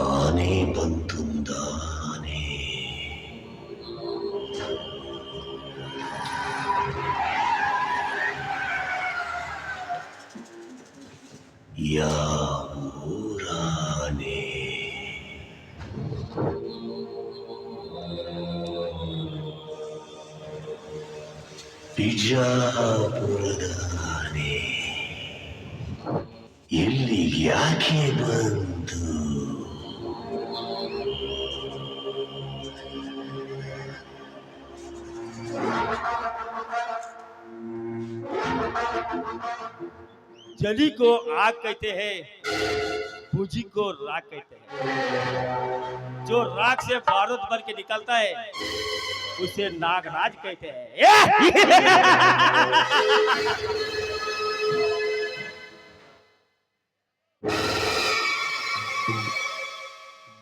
ఆనే ಬಂತುಂದಾನೆ ಯಾ ಊರಾನೆ ಬಿಜಾಪುರದಾನೆ ಇಲ್ಲಿ ಯಾಕೆ ಬಂತು? जली को आग कहते हैं, भुजी को राख कहते हैं। जो राख से बारूद बन के निकलता है उसे नागराज कहते हैं।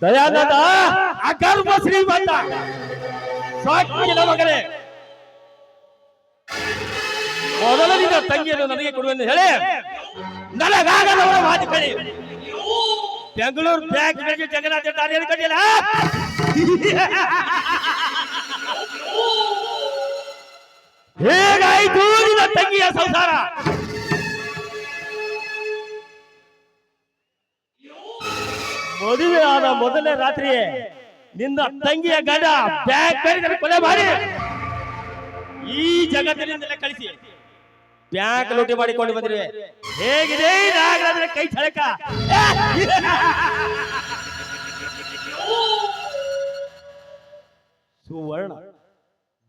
ದಯಾನಂದ ಅಗರ್ಭ ಶ್ರೀಮಂತ ಸಾಕಿನ ಮಗನೇ, ಮೊದಲ ನಿನ್ನ ತಂಗಿಯನ್ನು ನನಗೆ ಕೊಡುವೆಂದು ಹೇಳಿ ನನಗಾಗದವರ ಮಾತು ಕಳಿ ಬೆಂಗಳೂರು ಬ್ಯಾಂಕ್ ಜಗನ್ನಾಥ ದಾರಿಯನ್ನು ಕಟ್ಟಿಲ್ಲ. ಹೇಗಾಯಿತು ನಿನ್ನ ತಂಗಿಯ ಸಂಸಾರ? ಮದುವೆ ಆದ ಮೊದಲನೇ ರಾತ್ರಿಯೇ ನಿನ್ನ ತಂಗಿಯ ಗಂಡ ಬ್ಯಾಂಕ್ ಕೊಲೆ ಮಾಡಿ ಈ ಜಗತ್ತಿನಿಂದಲೇ ಕಳಿಸಿ ಬ್ಯಾಂಕ್ ಲೂಟಿ ಮಾಡಿಕೊಂಡು ಬಂದಿರುವೆ. ಹೇಗಿದೆ ನಾಗರಾಜನ ಕೈ ಚಳಕ? ಸುವರ್ಣ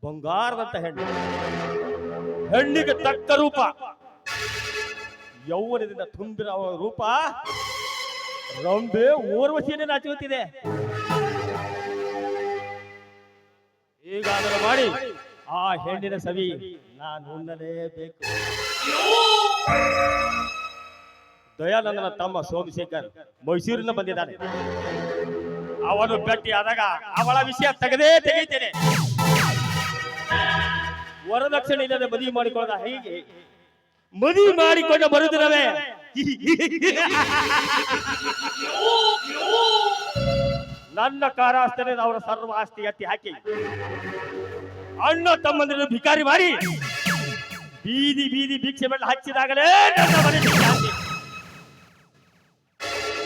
ಬಂಗಾರದಂತ ಹೆಣ್ಣು, ಹೆಣ್ಣಿಗೆ ತಕ್ಕ ರೂಪ, ಯೌವನದಿಂದ ತುಂಬಿರುವ ರೂಪ ರಂಬೆ ಊರ್ವಶಿಯನ್ನೇ ನಾಚುತ್ತಿದೆ. ಈಗಾದರೂ ಮಾಡಿ ಆ ಹೆಣ್ಣಿನ ಸವಿ ನಾನು ಉಣ್ಣಲೇಬೇಕು. ದಯಾನಂದನ ತಮ್ಮ ಸೋಮಶೇಖರ್ ಮೈಸೂರಿನ ಬಂದಿದ್ದಾನೆ. ಅವನು ಭೇಟಿ ಆದಾಗ ಅವಳ ವಿಷಯ ತೆಗೆಯುತ್ತೇನೆ. ವರದಕ್ಷಿಣೆ ಇಲ್ಲದೆ ಮದುವೆ ಮಾಡಿಕೊಳ್ಳದ ಹೀಗೆ ಮದುವೆ ಮಾಡಿಕೊಂಡು ಬರುತ್ತಿರವೇ ನನ್ನ ಕಾರಾಸ್ತನೇ ಅವರ ಸರ್ವ ಆಸ್ತಿ ಎತ್ತಿ ಹಾಕಿ ಅಣ್ಣ ತಮ್ಮಂದಿರನ್ನು ಭಿಕಾರಿ ಮಾಡಿ ಬೀದಿ ಬೀದಿ ಭಿಕ್ಷೆ ಬೆಳ್ಳ ಹಚ್ಚಿದಾಗಲೇ ನನ್ನ ಮನೆ ಶಾಂತಿ.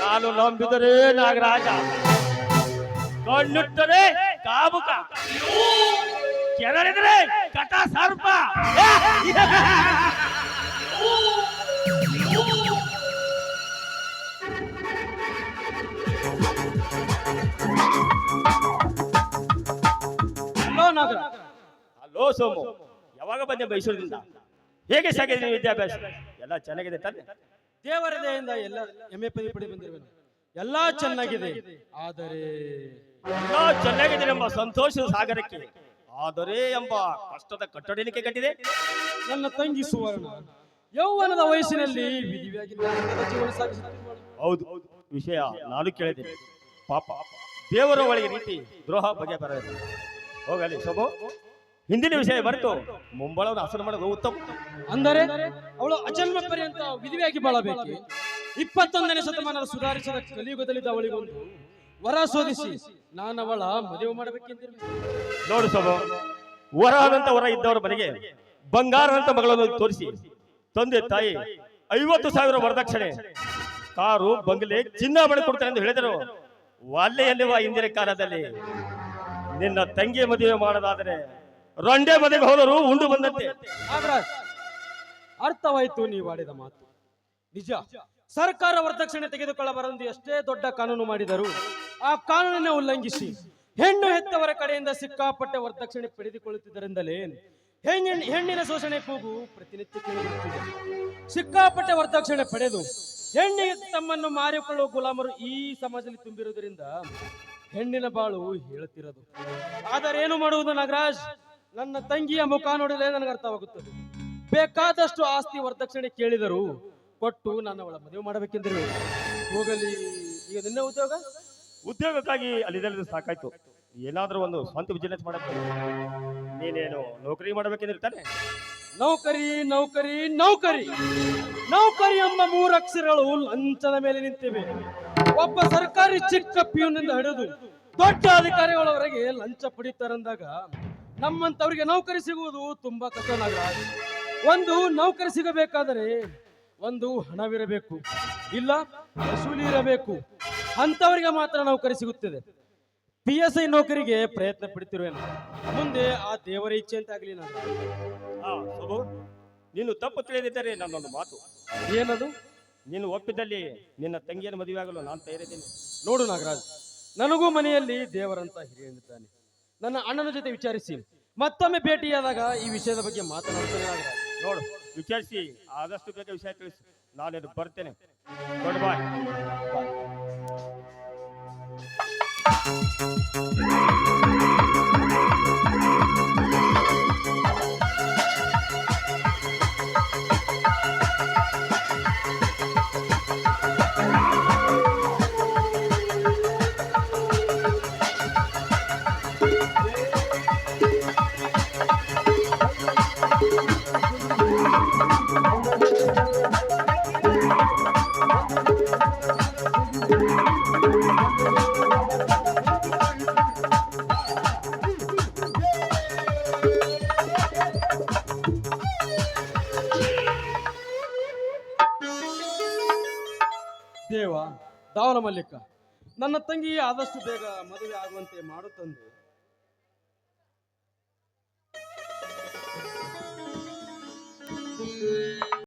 ನಾನು ನಂಬಿದರೆ ನಾಗರಾಜ, ಕಣ್ಣಿಟ್ಟರೆ ಕಾಬುಕ, ಕೆರಳಿದರೆ ಕಟ ಸರ್ಪ. ಹಲೋ ಸೋಮು, ಯಾವಾಗ ಬಂದೆ ಮೈಸೂರಿನಿಂದ? ಹೇಗೆ ಸಾಗಿದೆ ವಿದ್ಯಾಭ್ಯಾಸ? ಎಲ್ಲ ಚೆನ್ನಾಗಿದೆ ತಾನೆ? ದೇವರ ದಯೆಯಿಂದ ಎಲ್ಲ ಎಮ್ಮೆ ಪಡಿ ಬಂದಿರುವೆ. ಎಲ್ಲಾ ಚೆನ್ನಾಗಿದೆ. ಆದರೆ ಎಲ್ಲ ಚೆನ್ನಾಗಿದೆ ಎಂಬ ಸಂತೋಷದ ಸಾಗರಕ್ಕೆ ಆದರೆ ಎಂಬ ಕಷ್ಟದ ಕಟ್ಟಡಲಿಕ್ಕೆ ಕಟ್ಟಿದೆ. ನನ್ನ ತಂಗಿ ಸುವರ್ಣ ಯೌವನದ ವಯಸ್ಸಿನಲ್ಲಿ ವಿಧಿಯಾಗಿದ್ದಾರೆ. ಜೀವನ ಸಾಗಿಸುತ್ತಿರುವಳು. ಹೌದು, ವಿಷಯ ನಾನು ಕೇಳಿದ್ದೇನೆ. ಪಾಪ ದೇವರ ಒಳಗೆ ರೀತಿ ದ್ರೋಹ ಬಗೆ ಬರಬೇಕು. ಹೋಗಲಿ ಸೊಬು, ಹಿಂದಿನ ವಿಷಯ ಬರೆದು ಮುಂಬಳವನ್ನು ಹಸನು ಮಾಡೋದು ಉತ್ತಮ. ಅಂದರೆ ಅವಳು ಅಜನ್ಮ ಪರ್ಯಂತ ವಿಧಿಯಾಗಿ ಬಾಳಬೇಕು. 21ನೇ ಶತಮಾನದ ಸುಧಾರಿಸಿದ ಕಲಿಯುಗದಲ್ಲಿ ಅವಳಿಗೊಂದು ವರ ಶೋಧಿಸಿ ನಾನು ಅವಳ ಮದುವೆ ಮಾಡಬೇಕೆಂದಿರಬೇಕು. ನೋಡು ಸೊಬು, ವರ ಆದಂತ ವರ ಇದ್ದವರ ಮನೆಗೆ ಬಂಗಾರದಂತ ಮಗಳನ್ನು ತೋರಿಸಿ ತಂದೆ ತಾಯಿ 50,000 ವರದಕ್ಷಿಣೆ, ಕಾರು, ಬಂಗಲೆ, ಚಿನ್ನಾಭರಣ ಕೊಡ್ತಾರೆ ಎಂದು ಹೇಳಿದರು. ವಾಲ್ಲೆಯಲ್ಲಿರುವ ಹಿಂದಿನ ಕಾಲದಲ್ಲಿ ನಿನ್ನ ತಂಗಿಯ ಮದುವೆ ಮಾಡದಾದರೆ ರಂಡೆ ಮದುವೆಗೆ ಹೋದರು ಉಂಡು ಬಂದಂತೆ. ಅರ್ಥವಾಯಿತು ನೀವು ಆಡಿದ ಮಾತು. ನಿಜ, ಸರ್ಕಾರ ವರದಕ್ಷಿಣೆ ತೆಗೆದುಕೊಳ್ಳಬಾರದು ಎಷ್ಟೇ ದೊಡ್ಡ ಕಾನೂನು ಮಾಡಿದರೂ ಆ ಕಾನೂನನ್ನು ಉಲ್ಲಂಘಿಸಿ ಹೆಣ್ಣು ಹೆತ್ತವರ ಕಡೆಯಿಂದ ಸಿಕ್ಕಾಪಟ್ಟೆ ವರದಕ್ಷಿಣೆ ಪಡೆದುಕೊಳ್ಳುತ್ತಿದ್ದರಿಂದಲೇ ಹೆಣ್ಣಿನ ಶೋಷಣೆ ಕೂಗು ಪ್ರತಿನಿತ್ಯ ಕೇಳಿಬರುತ್ತಿದೆ. ಸಿಕ್ಕಾಪಟ್ಟೆ ವರದಕ್ಷಿಣೆ ಪಡೆದು ಹೆಣ್ಣಿಗೆ ತಮ್ಮನ್ನು ಮಾರಿಕೊಳ್ಳುವ ಗುಲಾಮರು ಈ ಸಮಾಜದಲ್ಲಿ ತುಂಬಿರುವುದರಿಂದ ಹೆಣ್ಣಿನ ಬಾಳು ಹೇಳುತ್ತಿರೋದು. ಆದರೆ ಏನು ಮಾಡುವುದು ನಾಗರಾಜ್? ನನ್ನ ತಂಗಿಯ ಮುಖ ನೋಡಿದರೆ ನನಗೆ ಅರ್ಥವಾಗುತ್ತದೆ. ಬೇಕಾದಷ್ಟು ಆಸ್ತಿ ವರದಕ್ಷಿಣೆ ಕೇಳಿದರು ಕೊಟ್ಟು ನಾನು ಅವಳ ಮದುವೆ ಮಾಡಬೇಕೆಂದಿರುವೆ. ಹೋಗಲಿ, ಈಗ ನಿನ್ನ ಉದ್ಯೋಗಕ್ಕಾಗಿ ಅಲ್ಲಿದಲ್ಲಿ ಸಾಕಾಯ್ತು. ಏನಾದ್ರೂ ಒಂದು ಸ್ವಂತ ಬಿಸಿನೆಸ್ ಮಾಡಬೇಕು. ನೀನೇನು ನೌಕರಿ ಮಾಡಬೇಕೆಂದಿರ್ತಾನೆ. ನೌಕರಿ ನೌಕರಿ ನೌಕರಿ ನೌಕರಿ ಎಂಬ 3 ಅಕ್ಷರಗಳು ಲಂಚದ ಮೇಲೆ ನಿಂತಿವೆ. ಒಬ್ಬ ಸರ್ಕಾರಿ ಚಿಕ್ಕ ಪಿಯೂನಿಂದ ಹಿಡಿದು ದೊಡ್ಡ ಅಧಿಕಾರಿಗಳವರೆಗೆ ಲಂಚ ಪಡೀತಾರಂದಾಗ ನಮ್ಮಂತವರಿಗೆ ನೌಕರಿ ಸಿಗುವುದು ತುಂಬಾ ಕಷ್ಟನಾಗಲ್ಲ. ಒಂದು ನೌಕರಿ ಸಿಗಬೇಕಾದರೆ ಒಂದು ಹಣವಿರಬೇಕು, ಇಲ್ಲ ವಸೂಲಿ ಇರಬೇಕು. ಅಂತವರಿಗೆ ಮಾತ್ರ ನೌಕರಿ ಸಿಗುತ್ತದೆ. PSI ನೌಕರಿಗೆ ಪ್ರಯತ್ನ ಪಡ್ತಿರುವೇನು. ಮುಂದೆ ಆ ದೇವರ ಇಚ್ಛೆ ಅಂತ ಆಗಲಿ. ಸಬು, ನೀನು ತಪ್ಪು ತಿಳಿದಿದ್ದರೆ ನನ್ನೊಂದು ಮಾತು. ಏನದು? ನೀನು ಒಪ್ಪಿದಲ್ಲಿ ನಿನ್ನ ತಂಗಿಯನ್ನು ಮದುವೆ ಆಗಲು ನಾನು ತಯಾರಿದ್ದೇನೆ. ನೋಡು ನಾಗರಾಜ್, ನನಗೂ ಮನೆಯಲ್ಲಿ ದೇವರಂತ ಹಿರಿಯನಿದ್ದಾನೆ. ನನ್ನ ಅಣ್ಣನ ಜೊತೆ ವಿಚಾರಿಸಿ ಮತ್ತೊಮ್ಮೆ ಭೇಟಿಯಾದಾಗ ಈ ವಿಷಯದ ಬಗ್ಗೆ ಮಾತನಾಡ್ತೇನೆ ನಾಗರಾಜ್. ನೋಡು, ವಿಚಾರಿಸಿ ಆದಷ್ಟು ಬೇಗ ವಿಷಯ ತಿಳಿಸು. ನಾನೇನು ಬರ್ತೇನೆ. ಗುಡ್ ಬಾಯ್. ದೇವ, ದಾವನ ಮಲ್ಲಿಕ, ನನ್ನ ತಂಗಿ ಆದಷ್ಟು ಬೇಗ ಮದುವೆ ಆಗುವಂತೆ ಮಾಡುತ್ತಂದೆ.